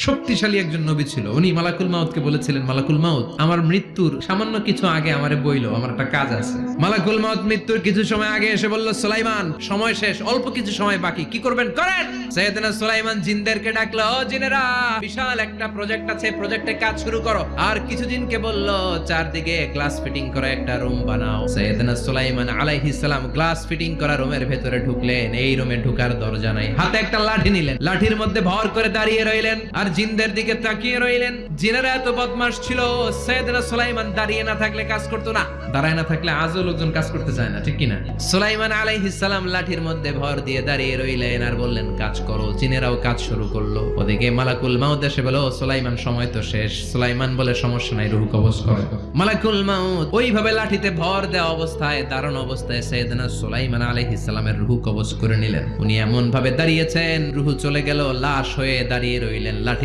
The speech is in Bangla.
শক্তিশালী একজন নবী ছিল। উনি মালাকুল মাউতকে বলেছিলেন, মালাকুল মাউত, আমার মৃত্যুর সামান্য কিছু আগে আমারে বইলো, আমার একটা কাজ আছে। মালাকুল মাউত মৃত্যুর কিছু সময় আগে এসে বলল, সুলাইমান, সময় শেষ, অল্প কিছু সময় বাকি, কি করবেন করেন। সাইয়েদনা সুলাইমান জিনদেরকে ডাকলো, ও জিনেরা, বিশাল একটা প্রজেক্ট আছে, প্রজেক্টে কাজ শুরু করো। আর কিছু জিনকে বলল, চারদিকে গ্লাস ফিটিং করা একটা রুম বানাও। সাইয়েদনা সুলাইমান আলাইহিস সালাম গ্লাস ফিটিং করা রুমের ভেতরে ঢুকলেন। এই রুমে ঢুকার দরজা নাই, হাতে একটা লাঠি নিলেন, লাঠির মধ্যে ভর করে দাঁড়িয়ে রইলেন আর জিনদের দিকে তাকিয়ে রইলেন। জিনেরা এত বদমাশ ছিল, সাইয়েদনা সুলাইমান দাঁড়িয়ে না থাকলে কাজ করতো না, দাঁড়ায় না থাকলে আজও লোকজন কাজ করতে চায় না, ঠিক কিনা? সুলাইমান আলাইহিস সালাম লাঠির মধ্যে ভর দিয়ে দাঁড়িয়ে রইলেন আর বললেন, কাজ করো। জিনেরাও কাজ শুরু করলো। ওদিকে মালাকুল মাউত এসে বলো, সুলাইমান, সময় তো শেষ। সুলাইমান বলে, সমস্যা নাই, রূহ কবজ করো। মালাকুল মাউত ওইভাবে লাঠিতে ভর দেওয়া অবস্থায়, দারুণ অবস্থায় সাইয়েদনা সুলাইমান আলাইহিস সালামের রূহ কবজ করে নিলেন। উনি এমন ভাবে দাঁড়িয়েছেন, রূহ চলে গেল, লাশ হয়ে দাঁড়িয়ে রইলেন। লাঠি